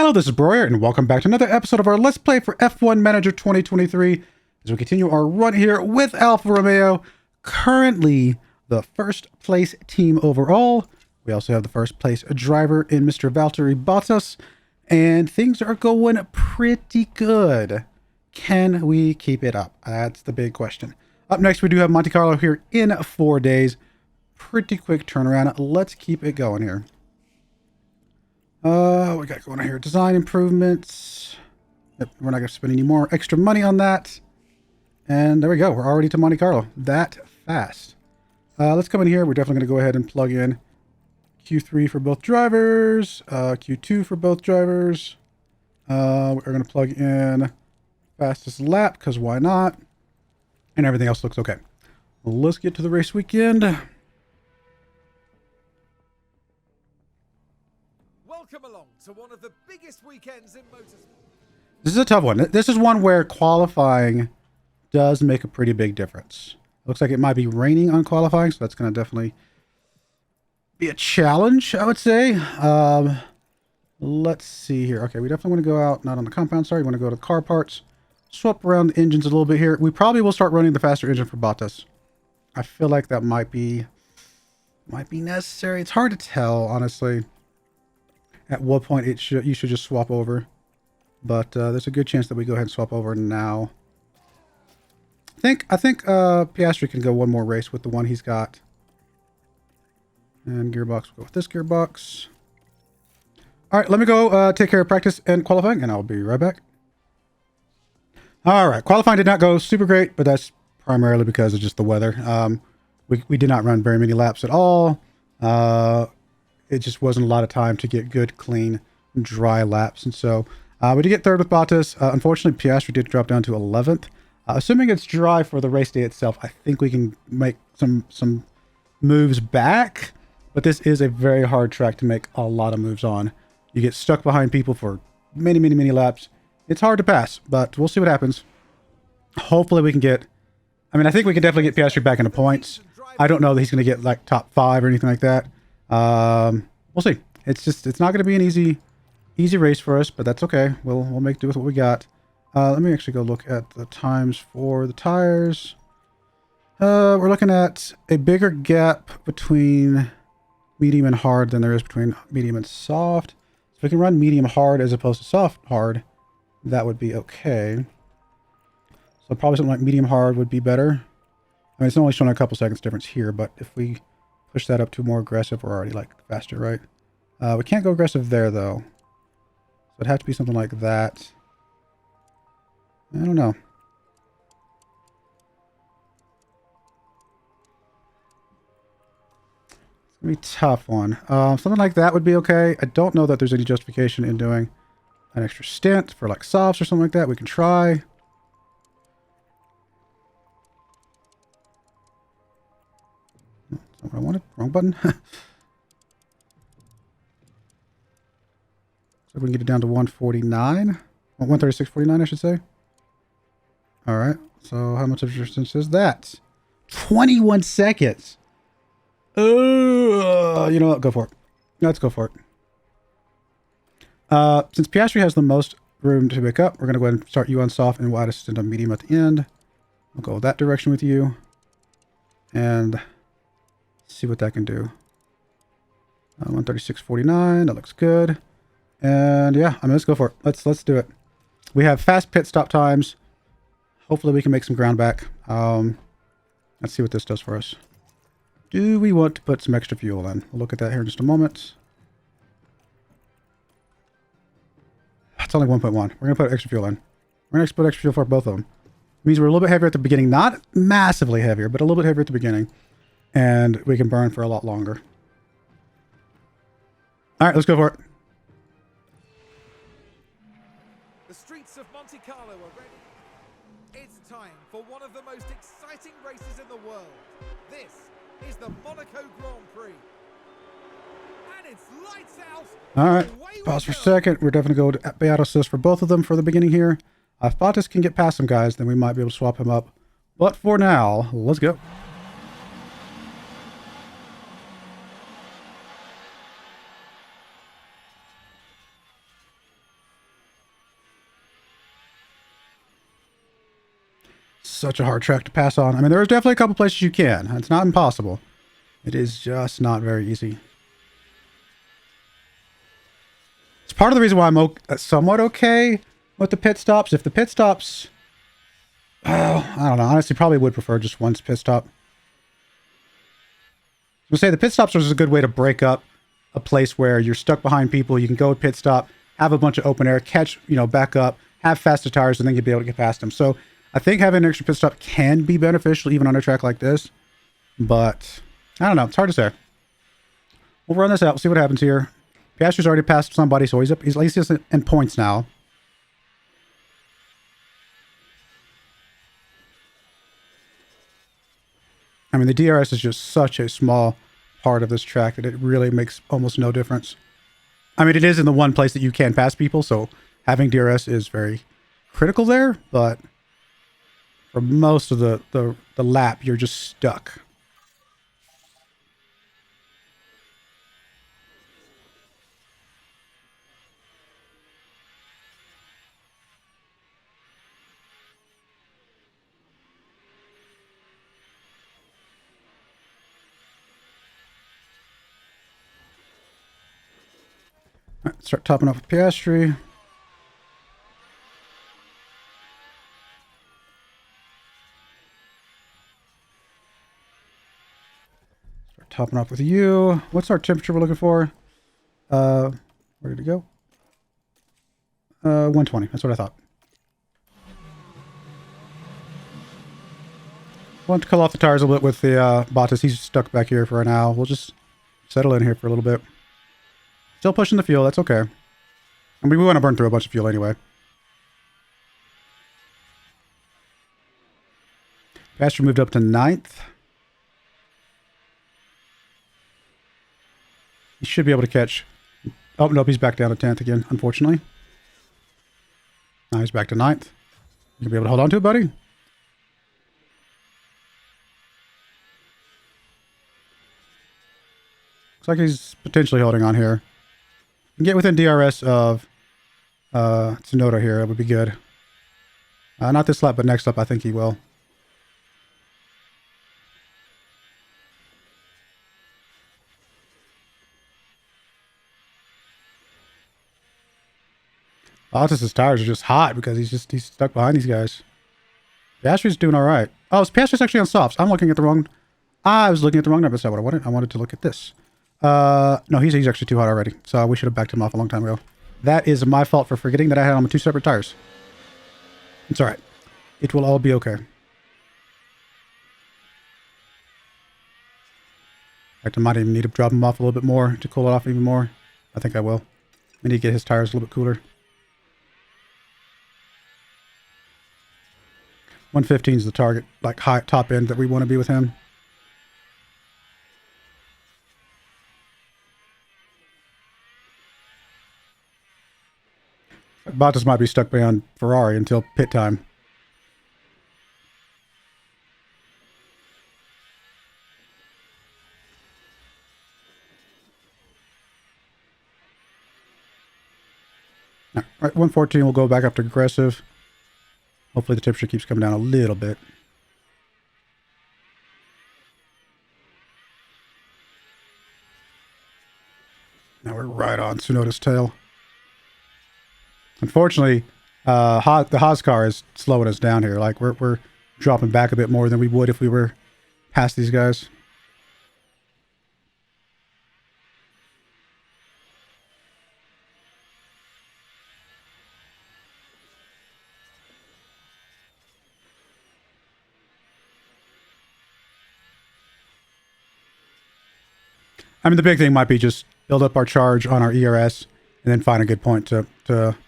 Hello, this is Broyar, and welcome back to another episode of our Let's Play for F1 Manager 2023, as we continue our run here with Alfa Romeo, currently the first place team overall. We also have the first place driver in Mr. Valtteri Bottas, and things are going pretty good. Can we keep it up? That's the big question. Up next, we do have Monte Carlo here in 4 days. Pretty quick turnaround. Let's keep it going here. We got going on here. Design improvements. Yep, we're not going to spend any more extra money on that. And there we go. We're already to Monte Carlo. That fast. Let's come in here. We're definitely going to go ahead and plug in Q3 for both drivers. Q2 for both drivers. We're going to plug in fastest lap, because why not? And everything else looks okay. Well, let's get to the race weekend. Welcome along to one of the biggest weekends in motorsport. This is a tough one. This is one where qualifying does make a pretty big difference. Looks like it might be raining on qualifying, so that's going to definitely be a challenge, I would say. Let's see here. Okay, we definitely want to go out, not on the compound, sorry. We want to go to the car parts. Swap around the engines a little bit here. We probably will start running the faster engine for Bottas. I feel like that might be necessary. It's hard to tell, honestly, at what point you should just swap over. But there's a good chance that we go ahead and swap over now. I think Piastri can go one more race with the one he's got. And gearbox will go with this gearbox. All right, let me go take care of practice and qualifying, and I'll be right back. All right, qualifying did not go super great, but that's primarily because of just the weather. We did not run very many laps at all. It just wasn't a lot of time to get good, clean, dry laps. And so we did get third with Bottas. Unfortunately, Piastri did drop down to 11th. Assuming it's dry for the race day itself, I think we can make some moves back. But this is a very hard track to make a lot of moves on. You get stuck behind people for many, many, many laps. It's hard to pass, but we'll see what happens. Hopefully we can get... I mean, I think we can definitely get Piastri back into points. I don't know that he's going to get like top 5 or anything like that. We'll see. It's not going to be an easy race for us, but that's okay. We'll make do with what we got. Let me actually go look at the times for the tires. We're looking at a bigger gap between medium and hard than there is between medium and soft. So if we can run medium hard as opposed to soft hard, that would be okay. So probably something like medium hard would be better. I mean, it's only showing a couple seconds difference here, but if we push that up to more aggressive, we're already like faster, right? We can't go aggressive there though. So it'd have to be something like that. I don't know. It's gonna be a tough one. Something like that would be okay. I don't know that there's any justification in doing an extra stint for like softs or something like that. We can try. That's not what I wanted. Wrong button. So we can get it down to 149. 136.49, I should say. All right. So how much of a distance is that? 21 seconds. You know what? Go for it. Let's go for it. Since Piastri has the most room to pick up, we're going to go ahead and start you on soft and we'll add a stint on medium at the end. We'll go that direction with you. And see what that can do. 136.49. That looks good. And yeah, I mean, let's go for it. Let's do it. We have fast pit stop times. Hopefully we can make some ground back. Let's see what this does for us. Do we want to put some extra fuel in? We'll look at that here in just a moment. It's only 1.1. We're going to put extra fuel in. We're going to put extra fuel for both of them. It means we're a little bit heavier at the beginning. Not massively heavier, but a little bit heavier at the beginning. And we can burn for a lot longer. All right, let's go for it. The streets of Monte Carlo are ready. It's time for one of the most exciting races in the world. This is the Monaco Grand Prix. And it's lights out. All right, pause for a second. We're definitely going to be out of assist for both of them for the beginning here. If Bottas can get past some guys, then we might be able to swap him up. But for now, let's go. Such a hard track to pass on. I mean, there's definitely a couple places you can. It's not impossible. It is just not very easy. It's part of the reason why I'm somewhat okay with the pit stops. If the pit stops... Oh, I don't know. Honestly, probably would prefer just one pit stop. I was going to say, the pit stops is a good way to break up a place where you're stuck behind people. You can go pit stop, have a bunch of open air, catch, back up, have faster tires, and then you'll be able to get past them. So I think having an extra pit stop can be beneficial even on a track like this. But I don't know. It's hard to say. We'll run this out. We'll see what happens here. Piastri's already passed somebody, so he's up. He's at least in points now. I mean, the DRS is just such a small part of this track that it really makes almost no difference. I mean, it is in the one place that you can pass people, so having DRS is very critical there, but for most of the lap, you're just stuck. All right, start topping off with Piastri. Start topping off with you. What's our temperature we're looking for? Where did it go? 120. That's what I thought. Want to cool off the tires a little bit with the Bottas. He's stuck back here for now. We'll just settle in here for a little bit. Still pushing the fuel. That's okay. I mean, we want to burn through a bunch of fuel anyway. Piastri moved up to 9th. He should be able to catch... Oh, nope, he's back down to 10th again, unfortunately. Now he's back to 9th. You gonna be able to hold on to it, buddy? Looks like he's potentially holding on here. Get within DRS of Tsunoda here. That would be good. Not this lap, but next lap I think he will. Bottas' tires are just hot because he's stuck behind these guys. Piastri's doing all right. Oh, Piastri's actually on softs. I'm looking at the wrong... I was looking at the wrong number. That's not what I wanted. I wanted to look at this. No, he's actually too hot already. So we should have backed him off a long time ago. That is my fault for forgetting that I had him on 2 separate tires. It's all right. It will all be okay. In fact, I might even need to drop him off a little bit more to cool it off even more. I think I will. I need to get his tires a little bit cooler. 115 is the target, like high top end that we want to be with him. Bottas might be stuck behind Ferrari until pit time. All right, 114 will go back up to aggressive. Hopefully the temperature keeps coming down a little bit. Now we're right on Tsunoda's tail. Unfortunately, the Haas car is slowing us down here. Like we're dropping back a bit more than we would if we were past these guys. I mean, the big thing might be just build up our charge on our ERS and then find a good point to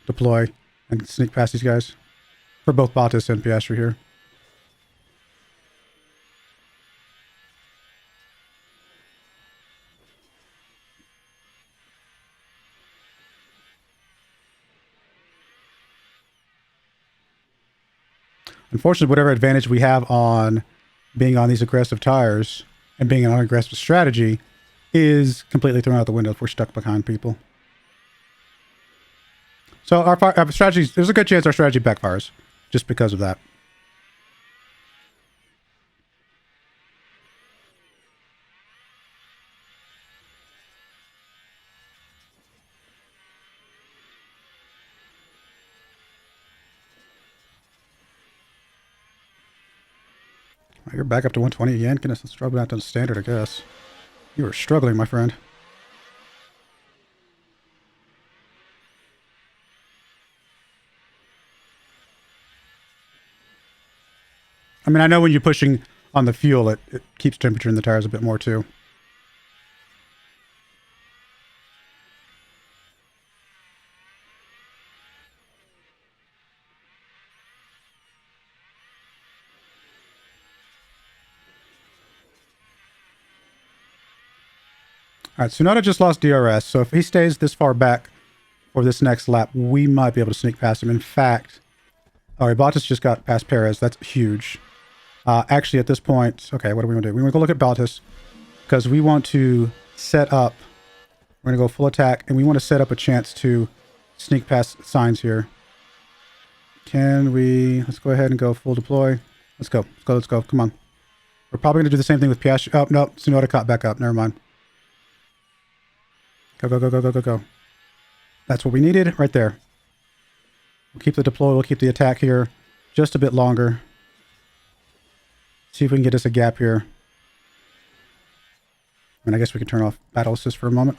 deploy and sneak past these guys. For both Bottas and Piastri here. Unfortunately, whatever advantage we have on being on these aggressive tires and being on an aggressive strategy is completely thrown out the window if we're stuck behind people. So our strategy, there's a good chance our strategy backfires just because of that. Oh, you're back up to 120 again? Goodness, let's drop that to standard, I guess. You are struggling, my friend. I mean, I know when you're pushing on the fuel, it keeps temperature in the tires a bit more, too. All right, Tsunoda just lost DRS, so if he stays this far back for this next lap, we might be able to sneak past him. In fact, all right, Bottas just got past Perez. That's huge. Actually, at this point, okay, what do we want to do? We want to go look at Bottas because we want to set up. We're going to go full attack, and we want to set up a chance to sneak past Sainz here. Can we? Let's go ahead and go full deploy. Let's go. Let's go. Let's go. Come on. We're probably going to do the same thing with Piastri. Oh, no. Tsunoda caught back up. Never mind. Go, go, go, go, go, go, go. That's what we needed right there. We'll keep the deploy. We'll keep the attack here just a bit longer. See if we can get us a gap here. And I guess we can turn off battle assist for a moment.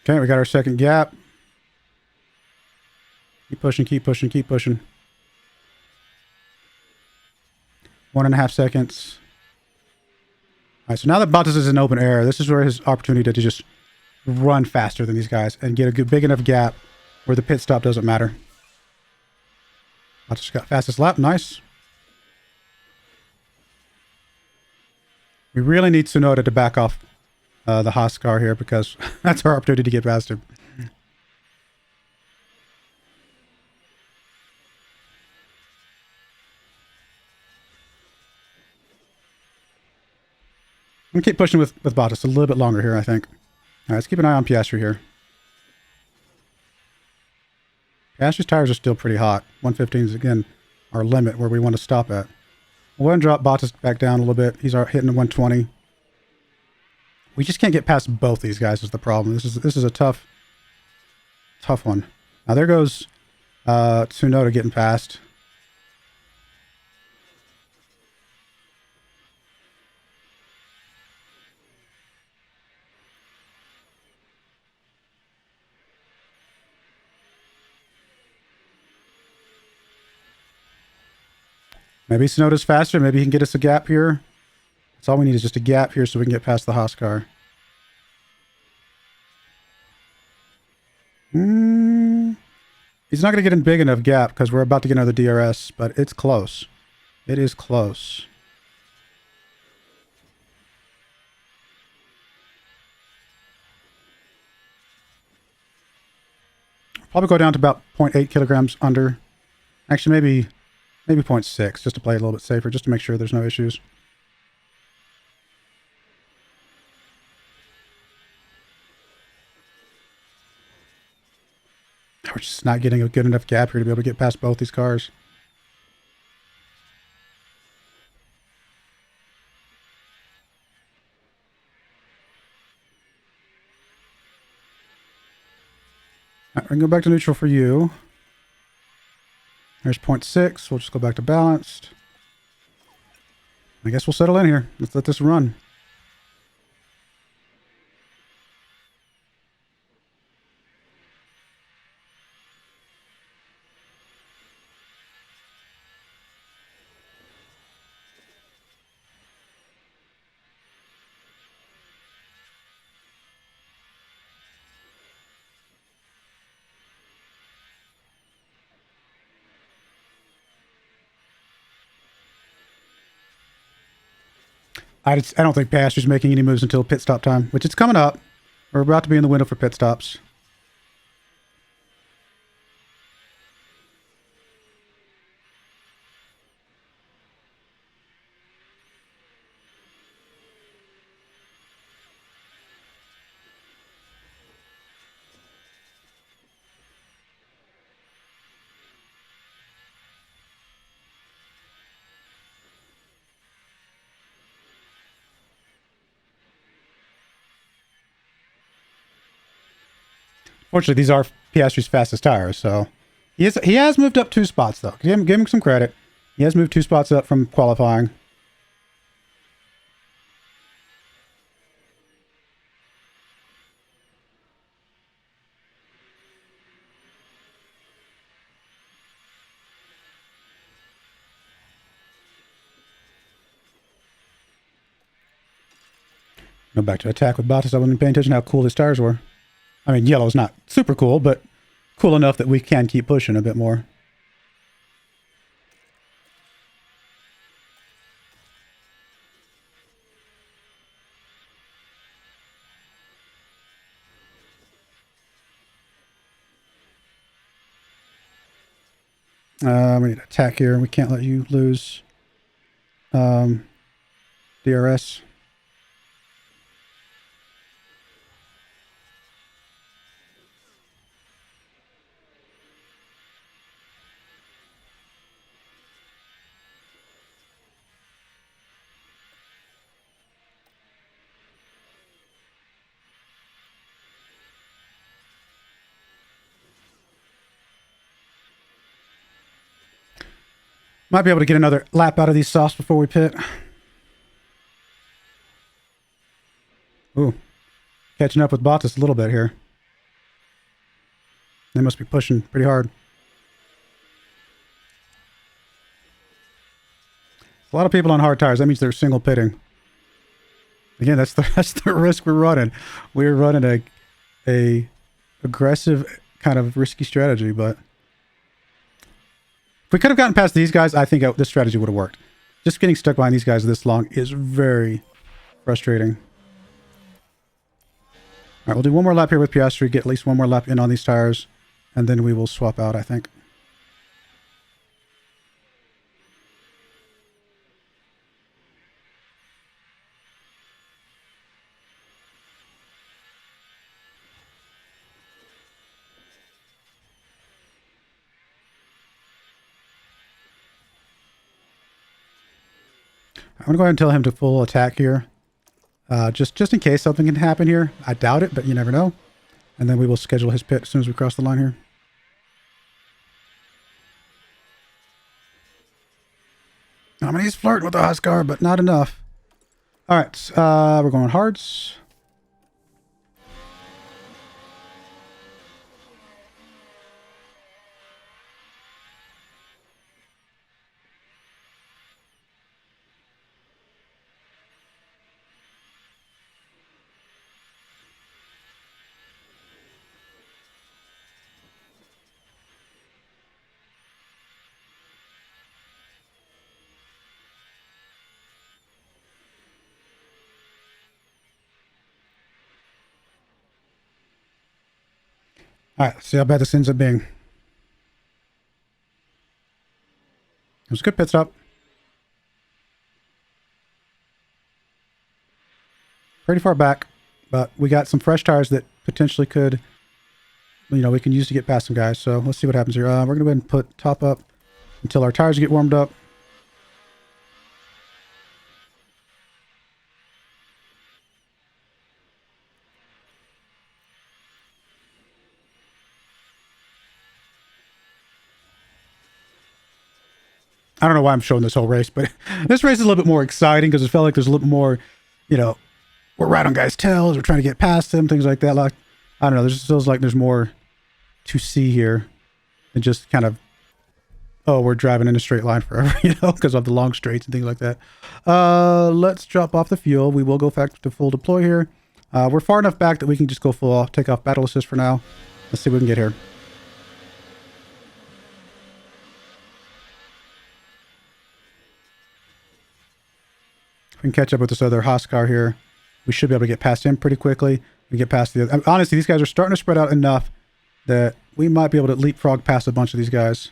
Okay, we got our second gap. Keep pushing, keep pushing, keep pushing. 1.5 seconds. All right, so now that Bottas is in open air, this is where his opportunity to just run faster than these guys and get a good, big enough gap where the pit stop doesn't matter. Bottas got fastest lap. Nice. We really need Tsunoda to back off the Haas car here because that's our opportunity to get past him. I'm going to keep pushing with Bottas a little bit longer here, I think. All right, let's keep an eye on Piastri here. Piastri's tires are still pretty hot. 115 is, again, our limit where we want to stop at. We'll go ahead and drop Bottas back down a little bit. He's hitting the 120. We just can't get past both these guys is the problem. This is a tough one. Now there goes Tsunoda getting past. Maybe Tsunoda's faster. Maybe he can get us a gap here. That's all we need is just a gap here so we can get past the Haas car. He's not going to get in big enough gap because we're about to get another DRS, but it's close. It is close. Probably go down to about 0.8 kilograms under. Actually, maybe 0.6 just to play a little bit safer, just to make sure there's no issues. We're just not getting a good enough gap here to be able to get past both these cars. All right, we can go back to neutral for you. There's 0.6. We'll just go back to balanced. I guess we'll settle in here. Let's let this run. I don't think Piastri's making any moves until pit stop time, which it's coming up. We're about to be in the window for pit stops. Fortunately, these are Piastri's fastest tires, so he has moved up 2 spots though. Give him some credit. He has moved 2 spots up from qualifying. Go back to attack with Bottas. I wasn't paying attention to how cool his tires were. I mean, yellow's not super cool, but cool enough that we can keep pushing a bit more. We need to attack here. We can't let you lose DRS. Might be able to get another lap out of these softs before we pit. Ooh. Catching up with Bottas a little bit here. They must be pushing pretty hard. A lot of people on hard tires. That means they're single pitting. Again, that's the risk we're running. We're running a aggressive kind of risky strategy, but if we could have gotten past these guys, I think this strategy would have worked. Just getting stuck behind these guys this long is very frustrating. All right, we'll do one more lap here with Piastri, get at least one more lap in on these tires, and then we will swap out, I think. I'm going to go ahead and tell him to full attack here. Just in case something can happen here. I doubt it, but you never know. And then we will schedule his pit as soon as we cross the line here. I mean, he's flirting with the Huskar, but not enough. All right, we're going hards. All right, let's see how bad this ends up being. It was a good pit stop. Pretty far back, but we got some fresh tires that potentially could, you know, we can use to get past some guys. So let's see what happens here. We're going to go ahead and put top up until our tires get warmed up. I don't know why I'm showing this whole race, but this race is a little bit more exciting because it felt like there's a little more, you know, we're right on guys' tails, we're trying to get past them, things like that. Like, I don't know, there just feels like there's more to see here than just kind of, oh, we're driving in a straight line forever, you know, because of the long straights and things like that. Let's drop off the fuel. We will go back to full deploy here. We're far enough back that we can just go full off, take off battle assist for now. Let's see what we can get here. If we can catch up with this other Huskar here, we should be able to get past him pretty quickly. We get past the other. Honestly, these guys are starting to spread out enough that we might be able to leapfrog past a bunch of these guys.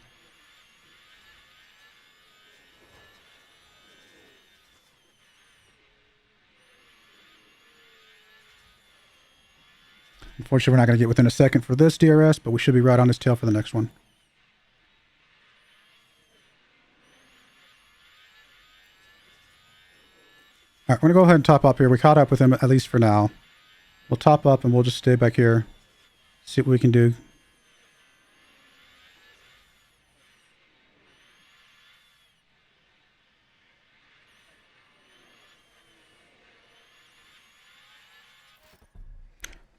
Unfortunately, we're not going to get within a second for this DRS, but we should be right on his tail for the next one. All right, we're going to go ahead and top up here. We caught up with him, at least for now. We'll top up and we'll just stay back here. See what we can do.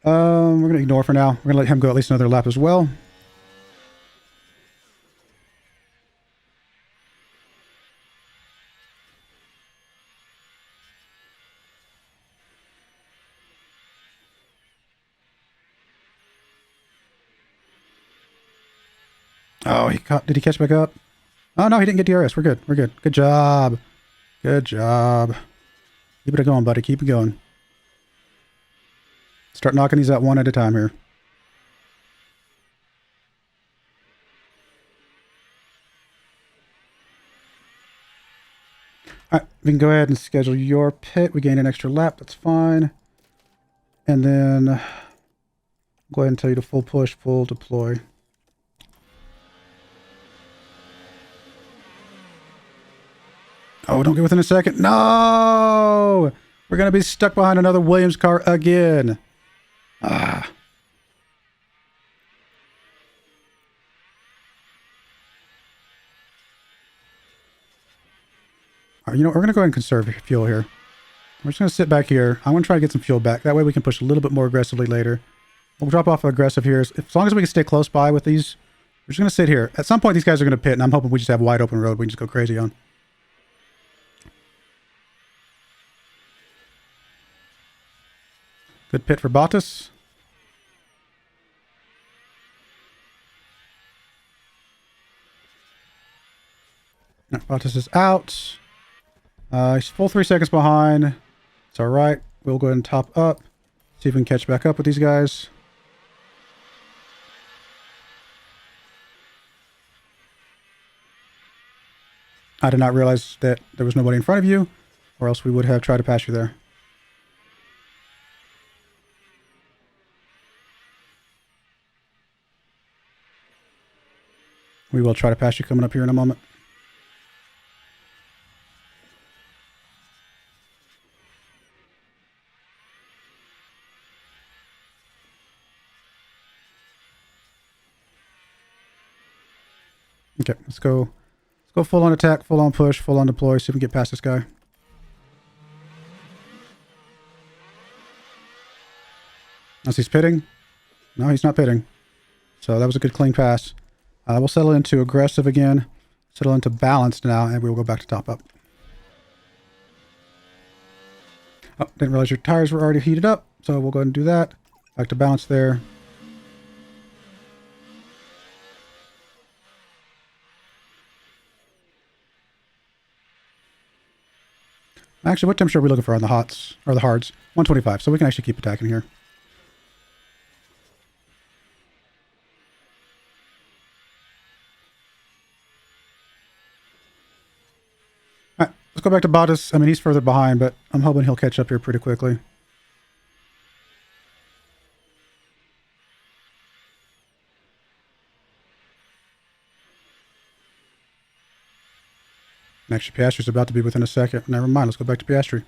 We're going to ignore for now. We're going to let him go at least another lap as well. Oh, did he catch back up? Oh, no, he didn't get DRS. We're good. We're good. Good job. Good job. Keep it going, buddy. Keep it going. Start knocking these out one at a time here. All right, we can go ahead and schedule your pit. We gain an extra lap. That's fine. And then I'll go ahead and tell you to full push, full deploy. Oh, don't get within a second. No! We're going to be stuck behind another Williams car again. Ah. All right, you know, we're going to go ahead and conserve fuel here. We're just going to sit back here. I'm going to try to get some fuel back. That way we can push a little bit more aggressively later. We'll drop off aggressive here. As long as we can stay close by with these, we're just going to sit here. At some point, these guys are going to pit, and I'm hoping we just have a wide open road we can just go crazy on. Good pit for Bottas. No, Bottas is out. He's full 3 seconds behind. It's all right. We'll go ahead and top up. See if we can catch back up with these guys. I did not realize that there was nobody in front of you, or else we would have tried to pass you there. We will try to pass you coming up here in a moment. Okay, let's go full on attack, full on push, full on deploy, see if we can get past this guy. Unless he's pitting. No, he's not pitting. So that was a good clean pass. We'll settle into aggressive again, settle into balanced now, and we will go back to top up. Oh, didn't realize your tires were already heated up, so we'll go ahead and do that. Back to balance there. Actually, what temperature are we looking for on the hots, or the hards? 125, so we can actually keep attacking here. Alright, let's go back to Bottas. I mean, he's further behind, but I'm hoping he'll catch up here pretty quickly. Actually, Piastri's about to be within a second. Never mind, let's go back to Piastri.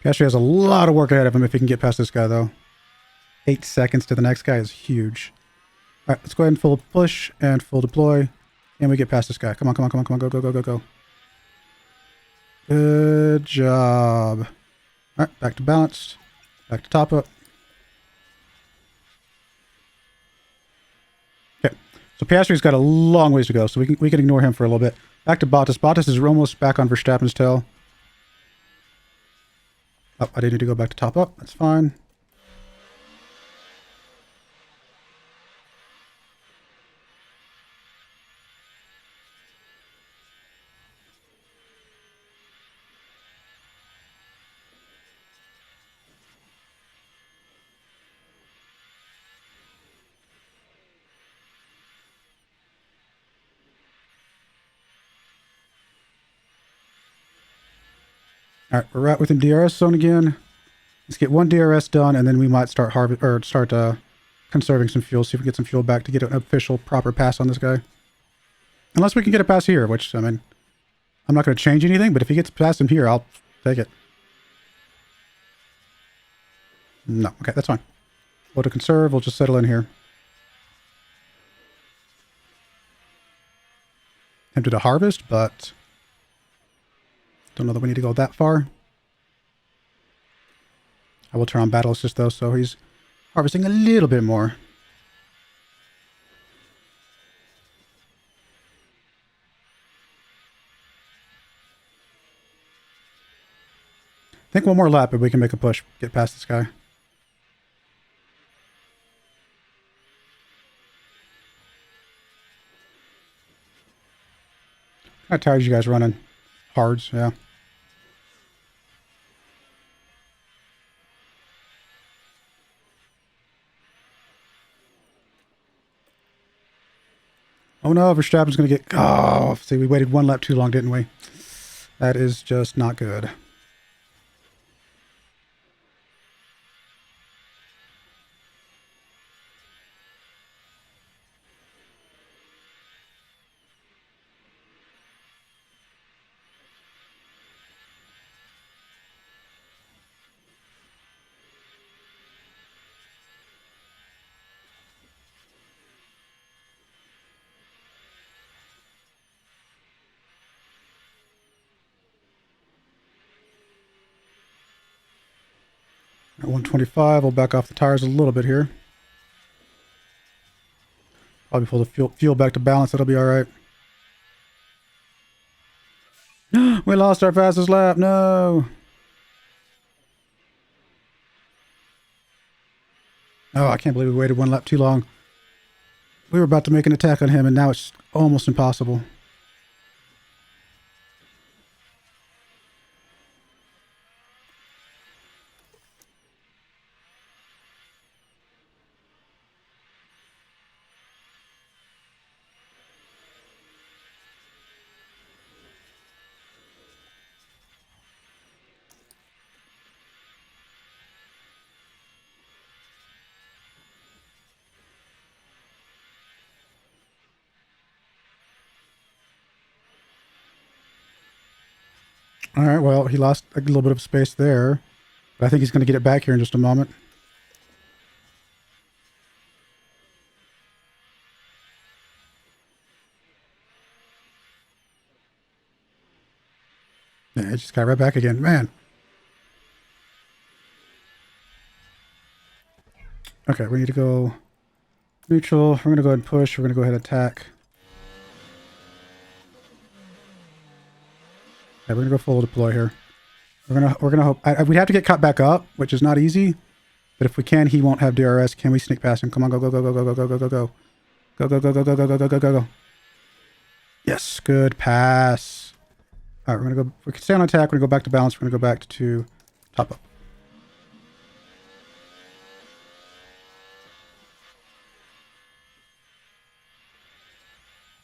Piastri has a lot of work ahead of him if he can get past this guy, though. 8 seconds to the next guy is huge. All right, let's go ahead and full push and full deploy. And we get past this guy. Come on, come on, come on, come on. Go, go, go, go, go. Good job. All right, back to balanced. Back to top up. Okay, so Piastri's got a long ways to go, so we can ignore him for a little bit. Back to Bottas. Bottas is almost back on Verstappen's tail. Oh, I did need to go back to top up. That's fine. All right, we're right within DRS zone again. Let's get one DRS done, and then we might start conserving some fuel, see if we can get some fuel back to get an official proper pass on this guy. Unless we can get a pass here, which, I mean, I'm not going to change anything, but if he gets past him here, I'll take it. No, okay, that's fine. We'll to conserve, we'll just settle in here. Tempted to harvest, but don't know that we need to go that far. I will turn on battle assist though, so he's harvesting a little bit more. I think one more lap if we can make a push, get past this guy. Kind of tired of you guys running hards, yeah. Oh no, Verstappen's going to get... Oh, see, we waited one lap too long, didn't we? That is just not good. At 125, we'll back off the tires a little bit here. Probably pull the fuel back to balance. That'll be all right. We lost our fastest lap. No. Oh, I can't believe we waited one lap too long. We were about to make an attack on him, and now it's almost impossible. All right, well, he lost a little bit of space there, but I think he's going to get it back here in just a moment. Yeah, he just got right back again. Man. Okay, we need to go neutral. We're going to go ahead and push. We're going to go ahead and attack. Okay, we're going to go full deploy here. We're gonna hope we'd have to get cut back up, which is not easy. But if we can, he won't have DRS. Can we sneak past him? Come on, go, go, go, go, go, go, go, go, go, go. Go, go, go, go, go, go, go, go, go, go, go. Yes, good pass. All right, we're gonna go. We can stay on attack. We're gonna go back to balance. We're gonna go back to top up.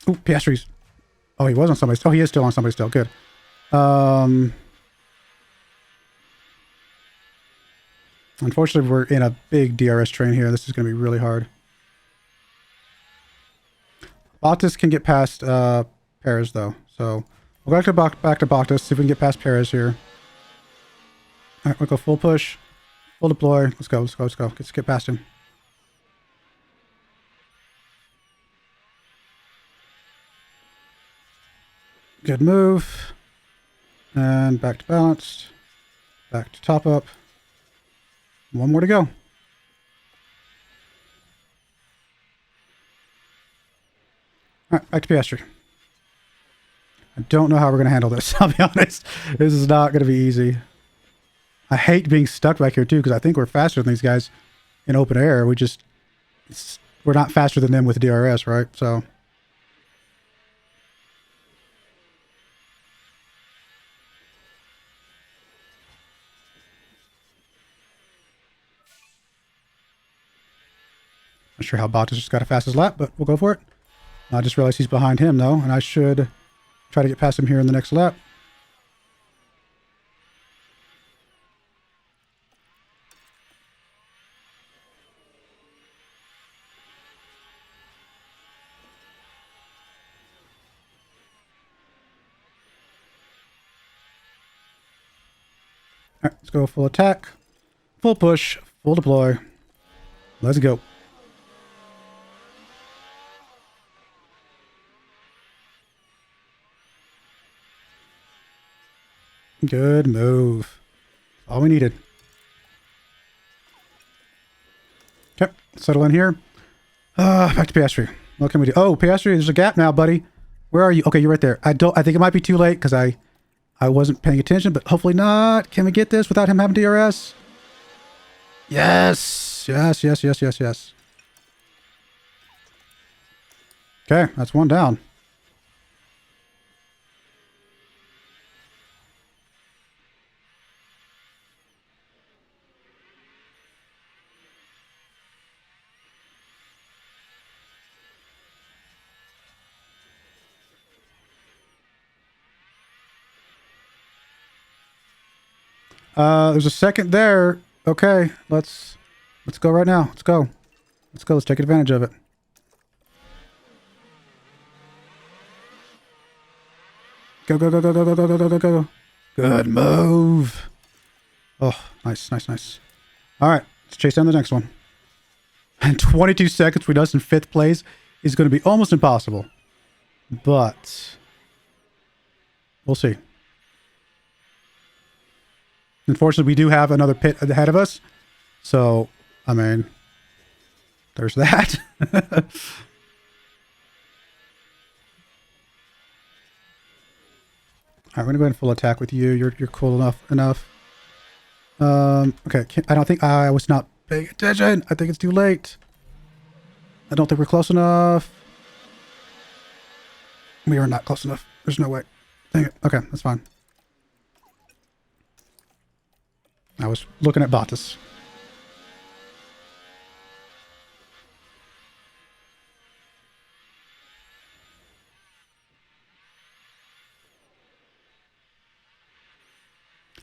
Ooh, Piastri's. Oh, he was on somebody. Oh, he is still on somebody still. Good. Unfortunately, we're in a big DRS train here. This is going to be really hard. Bottas can get past Perez, though. So we'll go back to Bottas, see if we can get past Perez here. All right, we'll go full push, full deploy. Let's go, let's go, let's go. Let's get past him. Good move. And back to balanced. Back to top up. One more to go. All right, back to Piastri. I don't know how we're going to handle this, I'll be honest. This is not going to be easy. I hate being stuck back here, too, because I think we're faster than these guys in open air. We're not faster than them with DRS, right? So... Not sure how Bottas just got a fastest lap, but we'll go for it. I just realized he's behind him, though, and I should try to get past him here in the next lap. All right, let's go full attack, full push, full deploy. Let's go. Good move. All we needed. Okay, settle in here. Back to Piastri. What can we do? Oh, Piastri, there's a gap now, buddy. Where are you? Okay, you're right there. I think it might be too late because I wasn't paying attention, but hopefully not. Can we get this without him having DRS? Yes. Yes, yes, yes, yes, yes. Okay, that's one down. There's a second there. Okay, let's go right now. Let's go. Let's go. Let's take advantage of it. Go, go, go, go, go, go, go, go, go, go, go. Good move. Oh, nice, nice, nice. All right, let's chase down the next one. And 22 seconds between us in 5th place is going to be almost impossible. But we'll see. Unfortunately, we do have another pit ahead of us. So, I mean, there's that. All right, we're going to go ahead and full attack with you. You're cool enough. Okay, I don't think I was not paying attention. I think it's too late. I don't think we're close enough. We are not close enough. There's no way. Dang it. Okay, that's fine. I was looking at Bottas.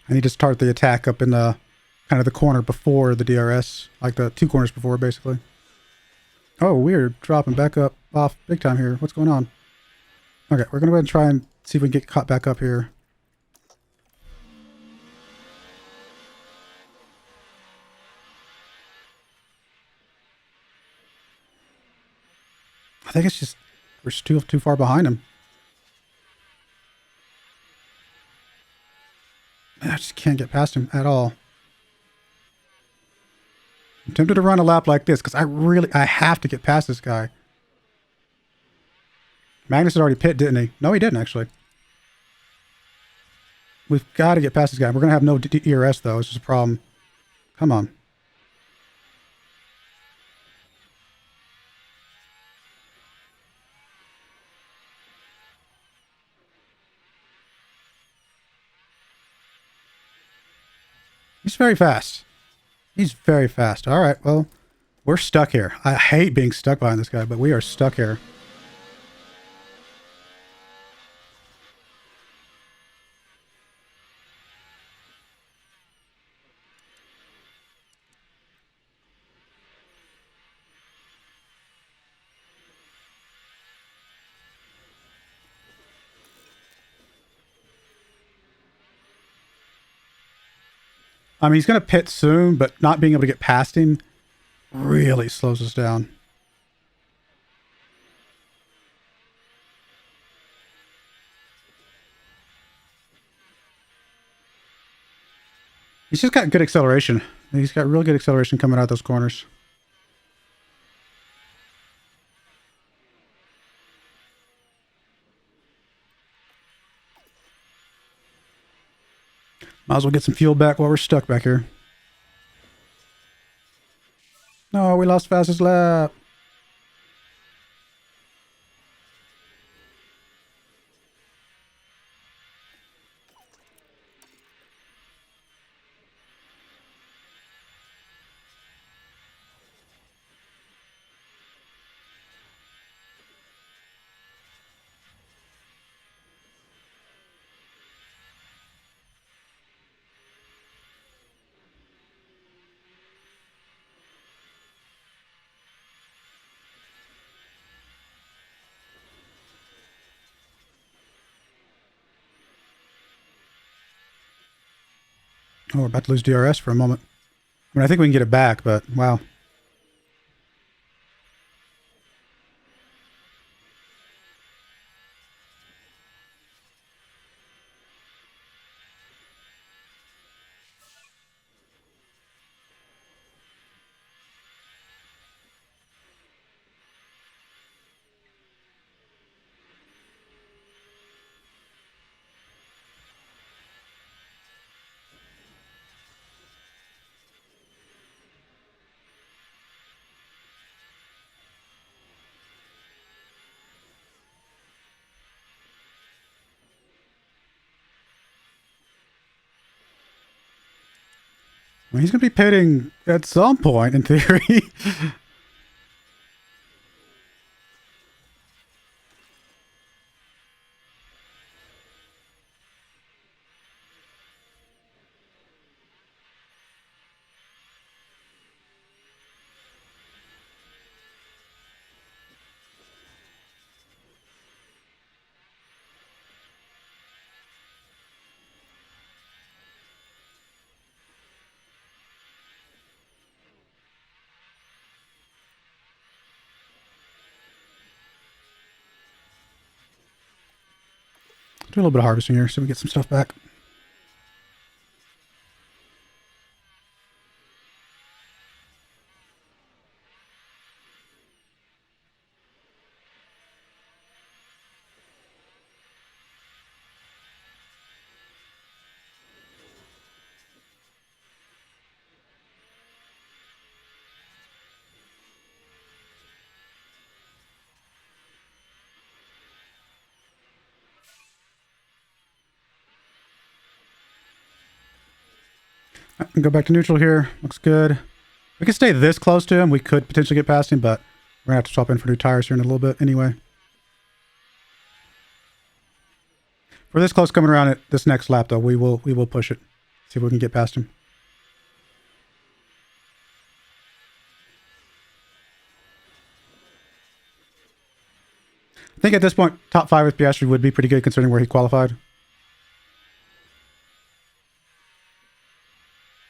I need to start the attack up in the kind of the corner before the DRS, like the 2 corners before, basically. Oh, weird. Dropping back up off big time here. What's going on? Okay, we're going to go ahead and try and see if we can get caught back up here. I think it's just we're too far behind him. I just can't get past him at all. I'm tempted to run a lap like this because I have to get past this guy. Magnus had already pit, didn't he? No, he didn't actually. We've got to get past this guy. We're going to have no DRS though. It's just a problem. Come on. He's very fast. He's very fast. All right, well, we're stuck here. I hate being stuck behind this guy, but we are stuck here. I mean, he's going to pit soon, but not being able to get past him really slows us down. He's just got good acceleration. He's got real good acceleration coming out those corners. Might as well get some fuel back while we're stuck back here. No, we lost fastest lap. Oh, we're about to lose DRS for a moment. I mean, I think we can get it back, but wow. I mean, he's going to be pitting at some point, in theory. Do a little bit of harvesting here so we get some stuff back. I can go back to neutral here. Looks good. We can stay this close to him. We could potentially get past him, but we're going to have to swap in for new tires here in a little bit anyway. For this close coming around at this next lap, though, we will push it. See if we can get past him. I think at this point, top 5 with Piastri would be pretty good considering where he qualified.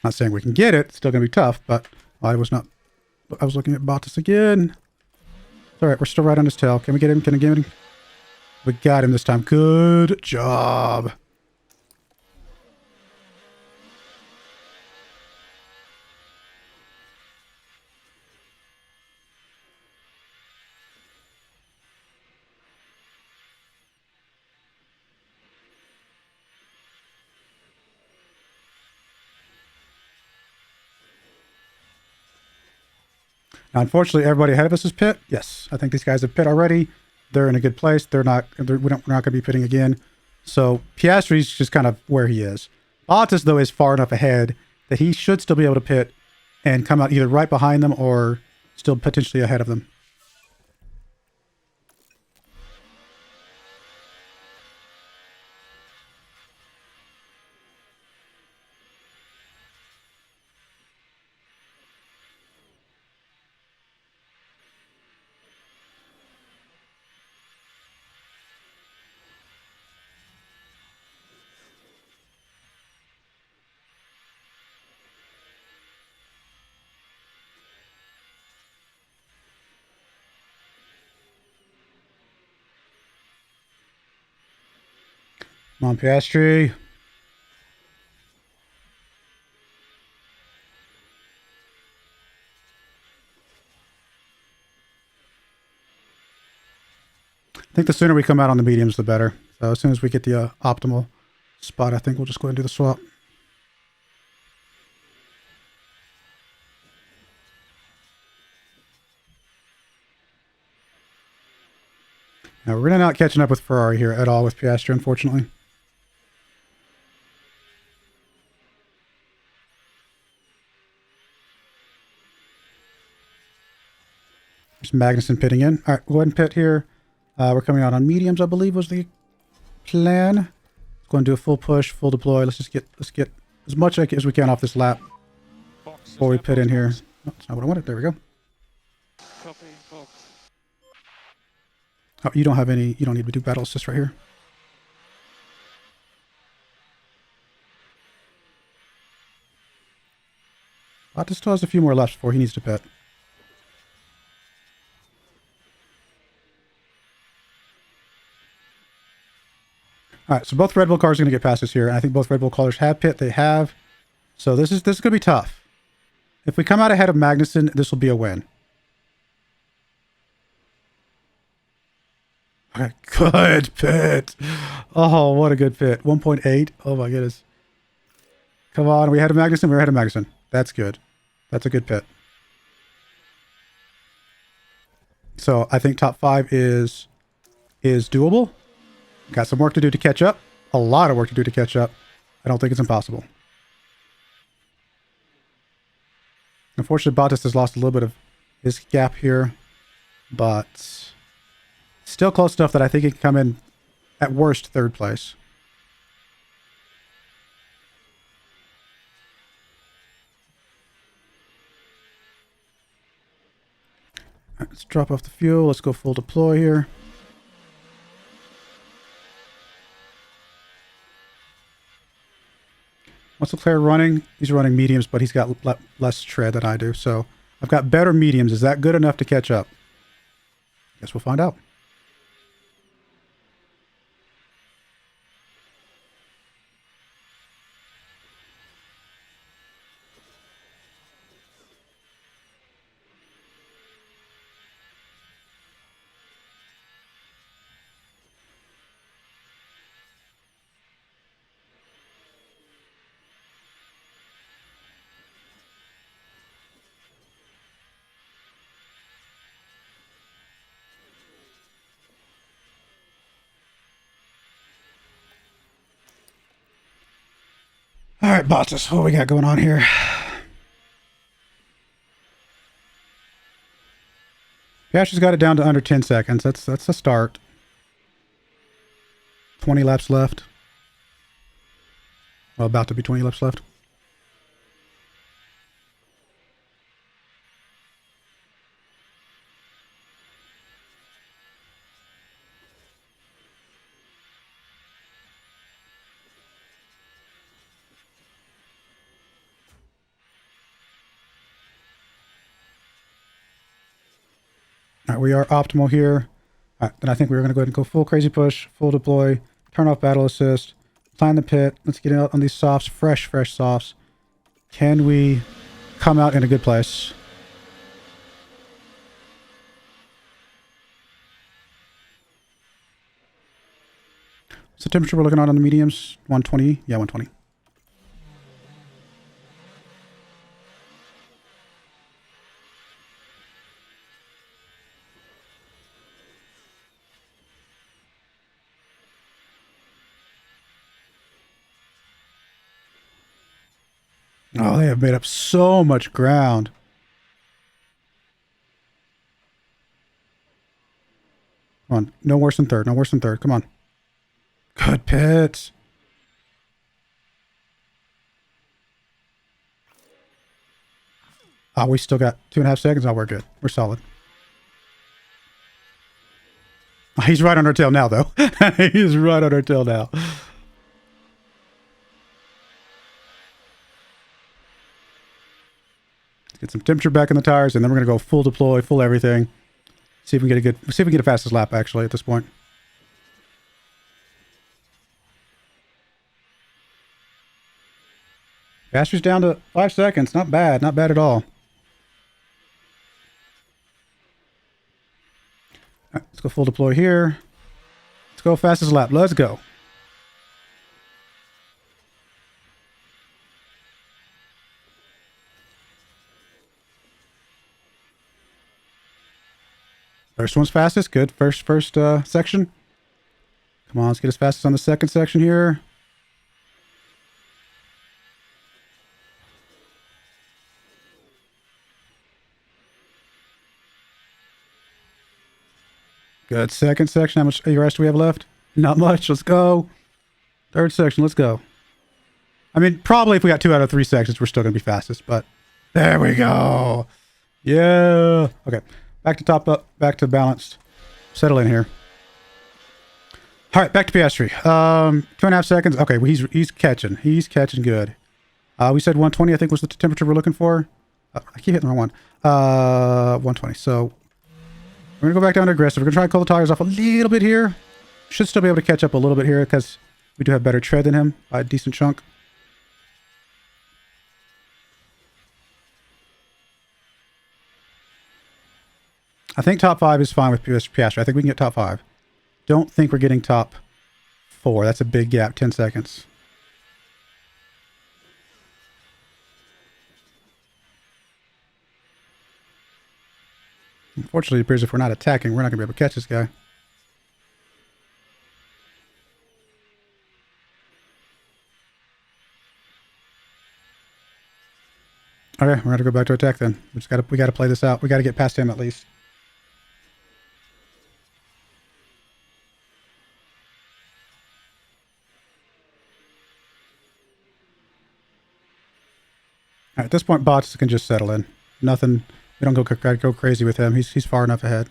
Not saying we can get it. It's still going to be tough, but I was looking at Bottas again. It's all right. We're still right on his tail. Can we get him? Can I get him? We got him this time. Good job. Now, unfortunately, everybody ahead of us is pit. Yes, I think these guys have pit already. They're in a good place. We're not going to be pitting again. So Piastri's just kind of where he is. Bottas, though, is far enough ahead that he should still be able to pit and come out either right behind them or still potentially ahead of them. Come on, Piastri. I think the sooner we come out on the mediums, the better. So as soon as we get the optimal spot, I think we'll just go ahead and do the swap. Now, we're really not catching up with Ferrari here at all with Piastri, unfortunately. There's Magnussen pitting in. All right, go ahead and pit here. We're coming out on mediums, I believe was the plan. Let's go and do a full push, full deploy. Let's get as much as we can off this lap before we pit in here. Oh, that's not what I wanted. There we go. Copy, box. Oh, you don't need to do battle assist right here. Bottas still has a few more laps before he needs to pit. All right, so both Red Bull cars are going to get past us here. And I think both Red Bull cars have pit. They have. So this is going to be tough. If we come out ahead of Magnussen, this will be a win. Okay, good pit. Oh, what a good pit. 1.8. Oh, my goodness. Come on. Are we ahead of Magnussen? We're ahead of Magnussen. That's good. That's a good pit. So I think top 5 is doable. Got some work to do to catch up. A lot of work to do to catch up. I don't think it's impossible. Unfortunately, Bottas has lost a little bit of his gap here, but still close enough that I think he can come in at worst 3rd place. All right, let's drop off the fuel. Let's go full deploy here. What's Leclerc running? He's running mediums, but he's got less tread than I do. So I've got better mediums. Is that good enough to catch up? Guess we'll find out. All right, Bottas, what we got going on here? Piastri's got it down to under 10 seconds. That's a start. 20 laps left. Well, about to be 20 laps left. All right, we are optimal here. All right, then I think we're going to go ahead and go full crazy push, full deploy, turn off battle assist, plan the pit. Let's get out on these softs, fresh softs. Can we come out in a good place? What's the temperature we're looking at on the mediums? 120? Yeah, 120. Oh, they have made up so much ground. Come on. No worse than 3rd. No worse than 3rd. Come on. Good pits. Oh, we still got 2.5 seconds. Oh, we're good. We're solid. Oh, he's right on our tail now, though. He's right on our tail now. Get some temperature back in the tires, and then we're gonna go full deploy, full everything. See if we can get see if we can get a fastest lap actually at this point. Piastri's down to 5 seconds. Not bad. Not bad at all. All right, let's go full deploy here. Let's go fastest lap. Let's go. First one's fastest. Good. First section. Come on, let's get as fast as on the second section here. Good. Second section. How much rest do we have left? Not much. Let's go. Third section. Let's go. I mean, probably if we got 2 out of 3 sections, we're still going to be fastest, but there we go. Yeah. Okay. Back to top up. Back to balanced. Settle in here. All right. Back to Piastri. 2.5 seconds. Okay. Well, he's catching. He's catching good. We said 120, I think was the temperature we're looking for. Oh, I keep hitting the wrong one. 120. So we're going to go back down to aggressive. We're going to try and cool the tires off a little bit here. Should still be able to catch up a little bit here because we do have better tread than him by a decent chunk. I think top 5 is fine with Piastri. I think we can get top 5. Don't think we're getting top 4. That's a big gap. 10 seconds. Unfortunately, it appears if we're not attacking, we're not going to be able to catch this guy. Okay, we're going to go back to attack then. We got to play this out. We got to get past him at least. All right, at this point, Bottas can just settle in. Nothing. We don't go crazy with him. He's far enough ahead.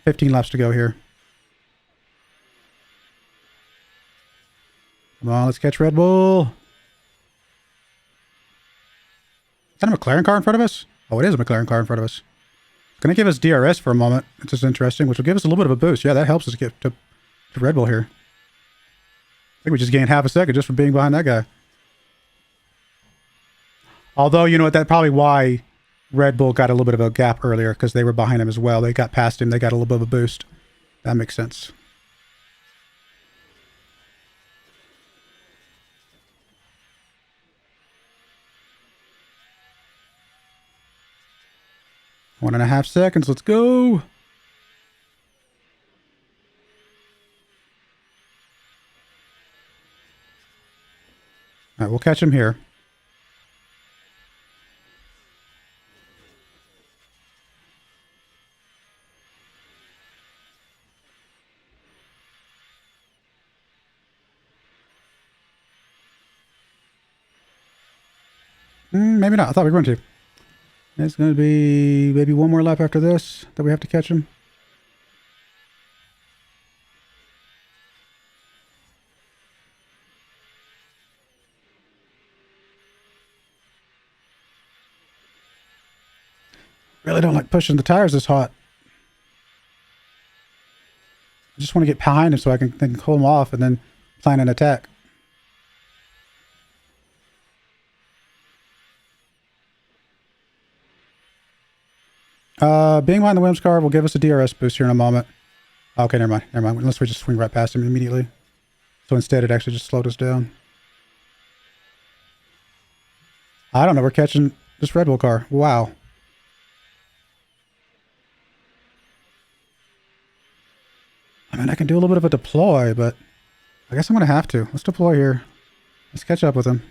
15 laps to go here. Come on, let's catch Red Bull. Is that a McLaren car in front of us? Oh, it is a McLaren car in front of us. It's going to give us DRS for a moment, which is interesting, which will give us a little bit of a boost. Yeah, that helps us get to Red Bull here. I think we just gained half a second just from being behind that guy. Although, you know what, that's probably why Red Bull got a little bit of a gap earlier, because they were behind him as well. They got past him. They got a little bit of a boost. That makes sense. One and a half seconds. Let's go. All right, we'll catch him here. Maybe not. I thought we were going to. It's going to be maybe one more lap after this that we have to catch him. Really don't like pushing the tires this hot. I just want to get behind him so I can then pull him off and then plan an attack. Being behind the Williams car will give us a DRS boost here in a moment. Okay, never mind. Never mind. Unless we just swing right past him immediately. So instead, it actually just slowed us down. I don't know. We're catching this Red Bull car. Wow. I mean, I can do a little bit of a deploy, but I guess I'm going to have to. Let's deploy here. Let's catch up with him.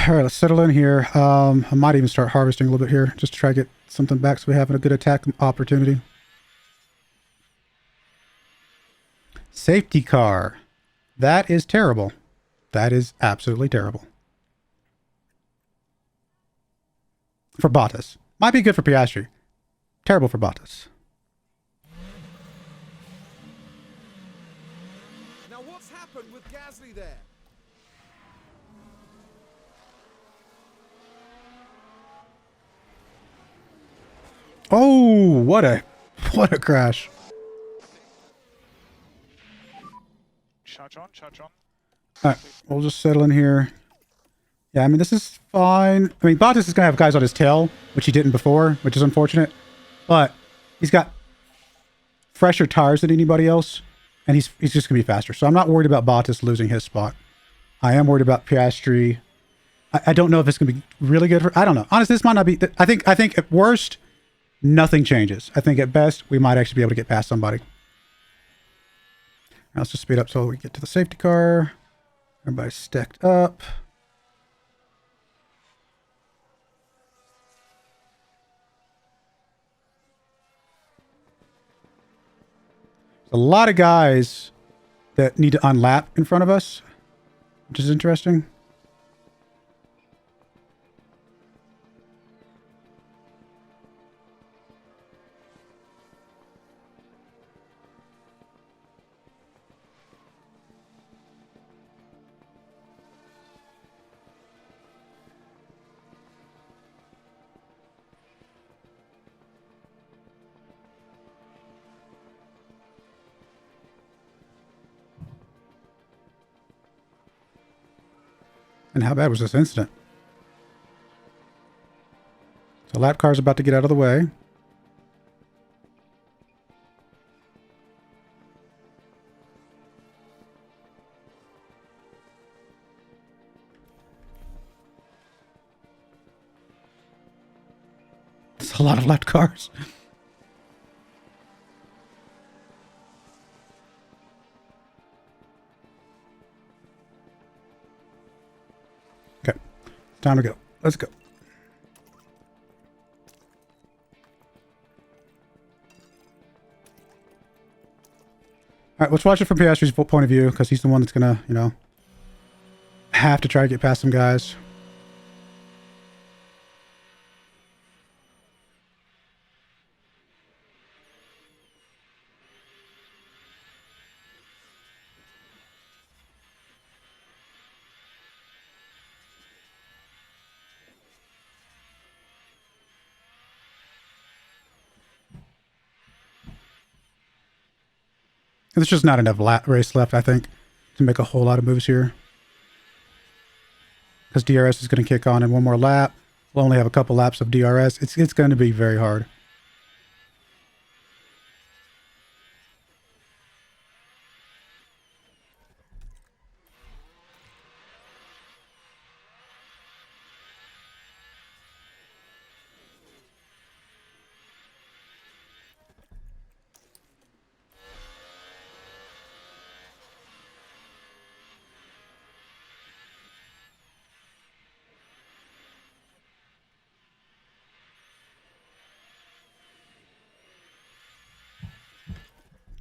All right, let's settle in here. I might even start harvesting a little bit here just to try to get something back so we have a good attack opportunity. Safety car. That is terrible. That is absolutely terrible. For Bottas. Might be good for Piastri. Terrible for Bottas. Now what's happened with Gasly there? Oh, what a crash. Charge on, charge on. All right, we'll just settle in here. Yeah, I mean, this is fine. I mean, Bottas is going to have guys on his tail, which he didn't before, which is unfortunate. But he's got fresher tires than anybody else, and he's just going to be faster. So I'm not worried about Bottas losing his spot. I am worried about Piastri. I don't know if it's going to be really good for... I don't know. Honestly, this might not be... I think at worst, nothing changes. I think at best, we might actually be able to get past somebody. Now let's just speed up so we get to the safety car. Everybody's stacked up. A lot of guys that need to unlap in front of us, which is interesting. And how bad was this incident? So lap car's about to get out of the way. It's a lot of lap cars. Okay, time to go. Let's go. All right, let's watch it from Piastri's point of view because he's the one that's gonna, you know, have to try to get past some guys. There's just not enough race left, I think, to make a whole lot of moves here. Because DRS is going to kick on in one more lap. We'll only have a couple laps of DRS. It's going to be very hard.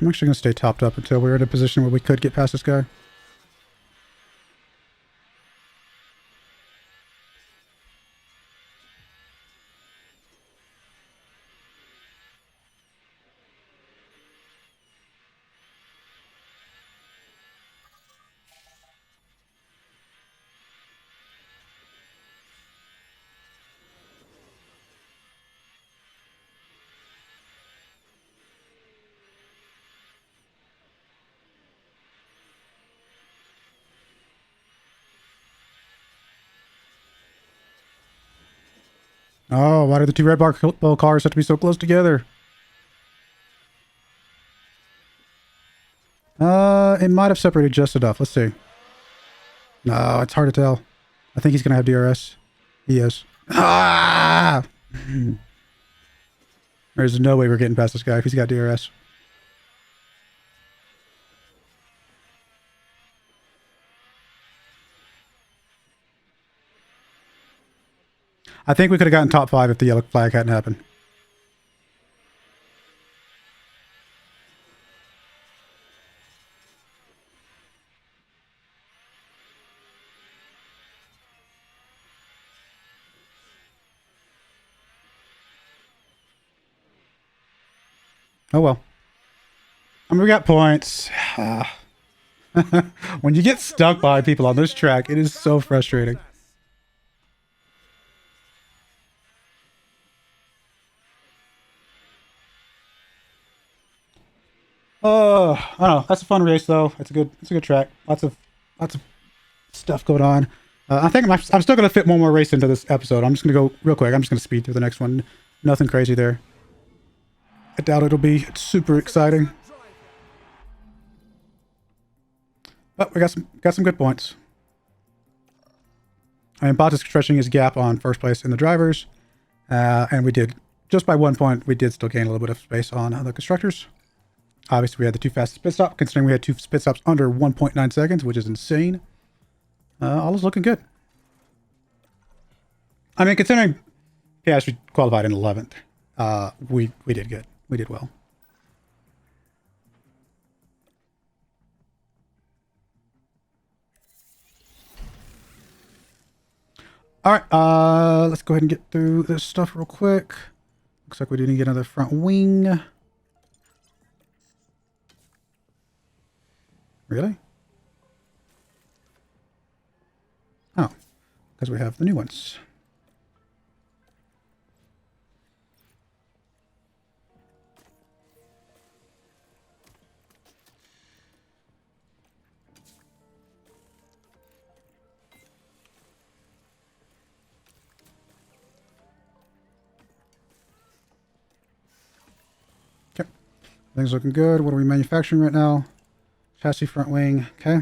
I'm actually going to stay topped up until we're in a position where we could get past this guy. Oh, why do the two Red Bull cars have to be so close together? It might have separated just enough. Let's see. No, it's hard to tell. I think he's going to have DRS. He is. Ah! There's no way we're getting past this guy if he's got DRS. I think we could have gotten top 5 if the yellow flag hadn't happened. Oh well. I mean, we got points. When you get stuck by people on this track, it is so frustrating. I don't know. That's a fun race, though. It's a good track. Lots of stuff going on. I think I'm still gonna fit one more race into this episode. I'm just gonna go real quick. I'm just gonna speed through the next one. Nothing crazy there. I doubt it'll be super exciting. But we got some good points. I mean, Bottas stretching his gap on first place in the drivers, and we did just by 1 point. We did still gain a little bit of space on the constructors. Obviously, we had the 2 fastest pit stops, considering we had 2 pit stops under 1.9 seconds, which is insane. All is looking good. I mean, considering Piastri qualified in 11th, we did good. We did well. All right, let's go ahead and get through this stuff real quick. Looks like we do need to get another front wing. Really? Oh, because we have the new ones. Okay, things looking good. What are we manufacturing right now? Chassis, front wing. Okay.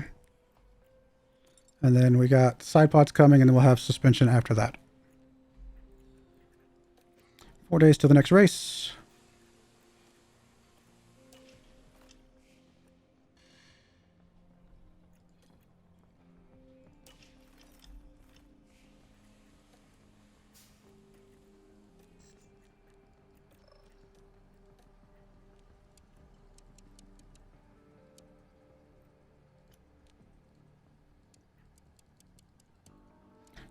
And then we got side pods coming, and then we'll have suspension after that. 4 days to the next race.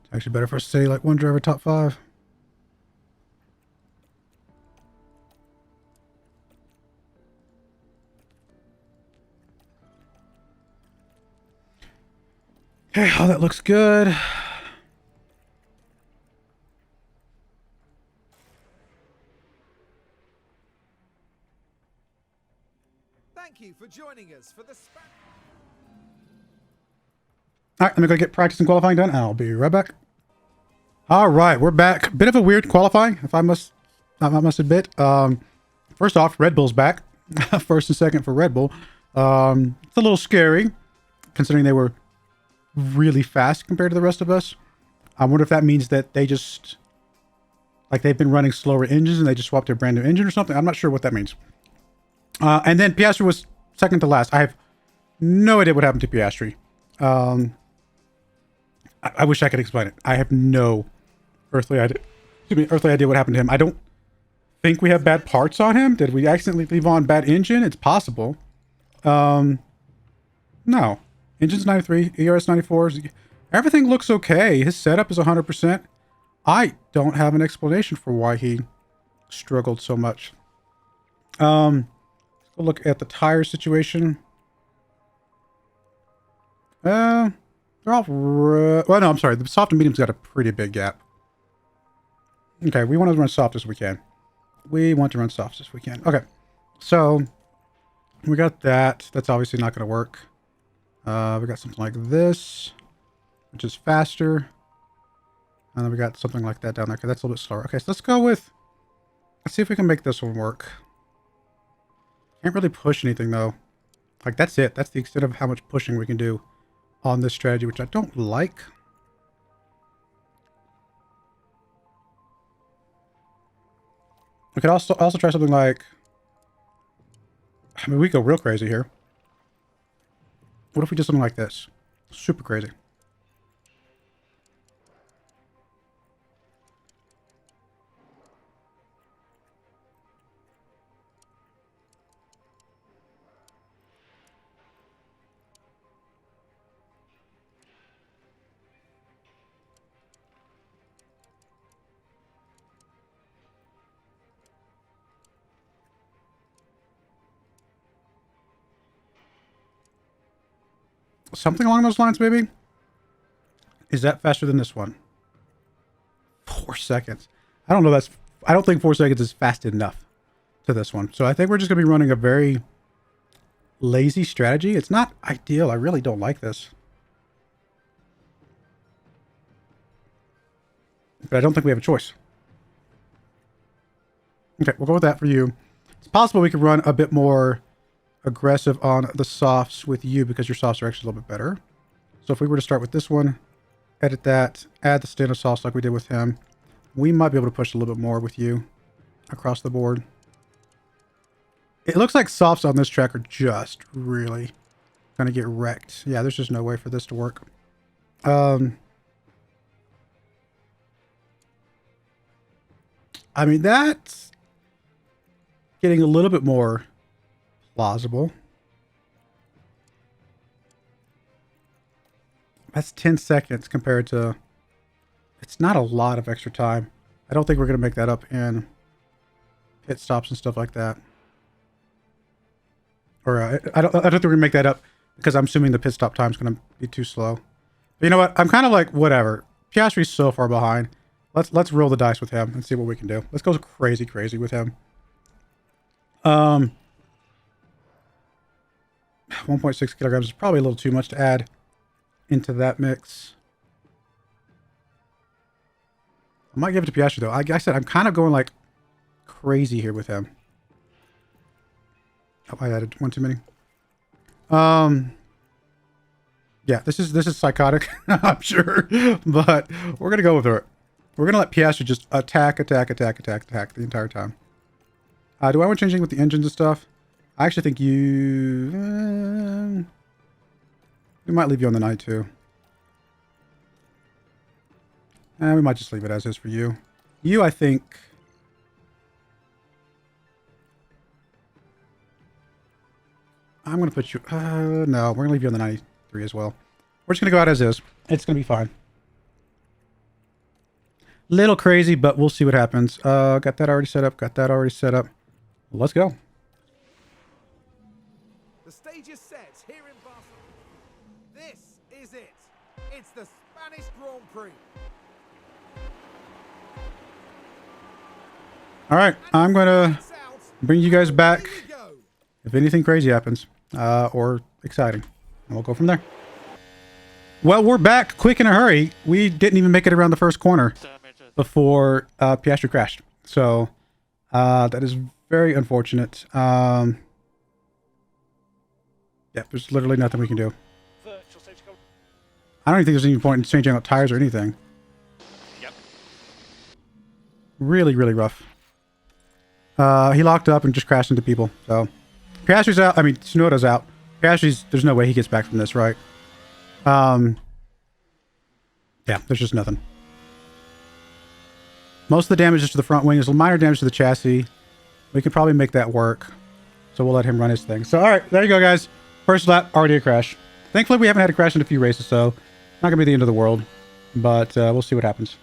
It's actually better for us to say like one driver top 5. Okay, oh, that looks good. Thank you for joining us for the All right, let me go get practice and qualifying done. I'll be right back. All right, we're back. Bit of a weird qualifying, if I must admit. First off, Red Bull's back. First and second for Red Bull. It's a little scary, considering they were really fast compared to the rest of us. I wonder if that means that they just, like, they've been running slower engines and they just swapped their brand new engine or something. I'm not sure what that means. And then Piastri was second to last. I have no idea what happened to Piastri. I wish I could explain it. I have no earthly idea what happened to him. I don't think we have bad parts on him. Did we accidentally leave on bad engine? It's possible. No. Engine's 93, ERS 94. Everything looks okay. His setup is 100%. I don't have an explanation for why he struggled so much. Let's go look at the tire situation. They're all... well, no, I'm sorry. The soft and medium's got a pretty big gap. Okay, we want to run soft as we can. We want to run soft as we can. Okay, so we got that. That's obviously not going to work. We got something like this, which is faster. And then we got something like that down there. Okay, that's a little bit slower. Okay, so let's go with... let's see if we can make this one work. Can't really push anything, though. Like, that's it. That's the extent of how much pushing we can do on this strategy, which I don't like. We could also try something like... I mean, we go real crazy here. What if we did something like this? Super crazy. Something along those lines, maybe? Is that faster than this one? 4 seconds. I don't know. I don't think 4 seconds is fast enough to this one. So I think we're just going to be running a very lazy strategy. It's not ideal. I really don't like this. But I don't think we have a choice. Okay, we'll go with that for you. It's possible we could run a bit more aggressive on the softs with you because your softs are actually a little bit better. So if we were to start with this one, edit that, add the standard softs like we did with him, we might be able to push a little bit more with you across the board. It looks like softs on this track are just really going to get wrecked. Yeah, there's just no way for this to work. I mean, that's getting a little bit more plausible. That's 10 seconds compared to It's not a lot of extra time. I don't think we're going to make that up in pit stops and stuff like that. Or I don't think we're going to make that up because I'm assuming the pit stop time is going to be too slow. But you know what? I'm kind of like, whatever. Piastri's so far behind. Let's roll the dice with him and see what we can do. Let's go crazy with him. 1.6 kilograms is probably a little too much to add into that mix. I might give it to Piastri though. Like I said, I'm kind of going like crazy here with him. Oh, I added one too many. Yeah, this is psychotic, I'm sure, but we're gonna go with it. We're gonna let Piastri just attack the entire time. Do I want to change anything with the engines and stuff? I actually think we might leave you on the night too. We might just leave it as is for you. You, I think. I'm going to put you... no, we're going to leave you on the 93 as well. We're just going to go out as is. It's going to be fine. Little crazy, but we'll see what happens. Got that already set up. Let's go. The stage is set here in Barcelona. This is it. It's the Spanish Grand Prix. All right, I'm going to bring you guys back if anything crazy happens or exciting, and we'll go from there. Well, we're back quick in a hurry. We didn't even make it around the first corner before Piastri crashed. So that is very unfortunate. Yeah, there's literally nothing we can do. I don't even think there's any point in changing out tires or anything. Yep. Really, really rough. He locked up and just crashed into people. So Piastri's out. I mean, Tsunoda's out. Piastri's, there's no way he gets back from this, right? Yeah, there's just nothing. Most of the damage is to the front wing. There's a minor damage to the chassis. We could probably make that work. So we'll let him run his thing. So, all right, there you go, guys. First lap, already a crash. Thankfully, we haven't had a crash in a few races, so not going to be the end of the world. But we'll see what happens.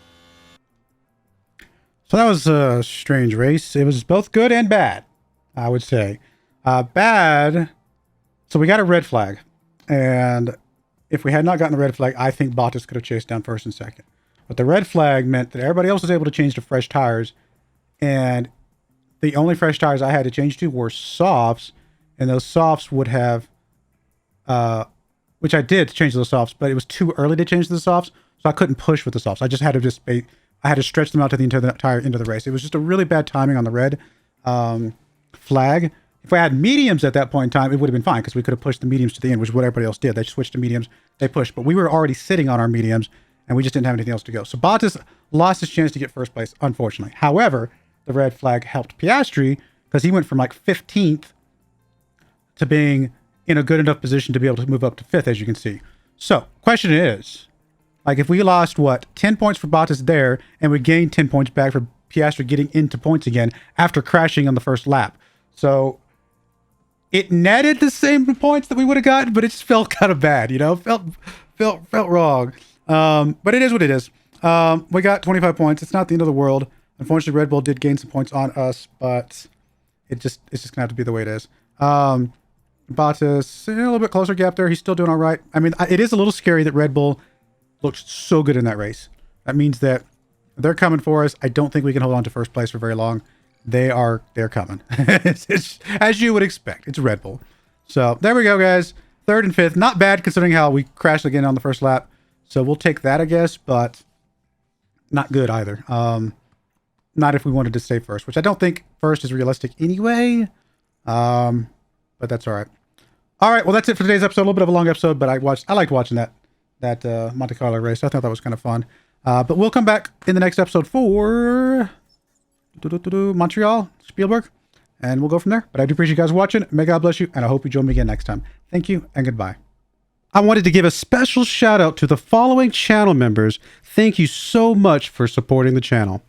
So that was a strange race. It was both good and bad, I would say. Bad. So we got a red flag. And if we had not gotten the red flag, I think Bottas could have chased down first and second. But the red flag meant that everybody else was able to change to fresh tires. And the only fresh tires I had to change to were softs. And those softs would have... which I did change to the softs, but it was too early to change to the softs. So I couldn't push with the softs. I just had to I had to stretch them out to the entire end of the race. It was just a really bad timing on the red flag. If I had mediums at that point in time, it would have been fine because we could have pushed the mediums to the end, which is what everybody else did. They switched to mediums, they pushed. But we were already sitting on our mediums, and we just didn't have anything else to go. So Bottas lost his chance to get first place, unfortunately. However, the red flag helped Piastri because he went from like 15th to being in a good enough position to be able to move up to 5th, as you can see. So, question is... like, if we lost, 10 points for Bottas there, and we gained 10 points back for Piastri getting into points again after crashing on the first lap. So, it netted the same points that we would have gotten, but it just felt kind of bad, you know? Felt wrong. But it is what it is. We got 25 points. It's not the end of the world. Unfortunately, Red Bull did gain some points on us, but it's just going to have to be the way it is. Bottas, a little bit closer gap there. He's still doing all right. I mean, it is a little scary that Red Bull looked so good in that race. That means that they're coming for us. I don't think we can hold on to first place for very long. They're coming. it's, as you would expect. It's Red Bull. So there we go, guys. 3rd and 5th. Not bad considering how we crashed again on the first lap. So we'll take that, I guess, but not good either. Not if we wanted to stay first, which I don't think first is realistic anyway. But that's all right. All right, well, that's it for today's episode. A little bit of a long episode, but I liked watching that Monte Carlo race. I thought that was kind of fun. But we'll come back in the next episode for Montreal, Spielberg, and we'll go from there. But I do appreciate you guys watching. May God bless you, and I hope you join me again next time. Thank you, and goodbye. I wanted to give a special shout out to the following channel members. Thank you so much for supporting the channel.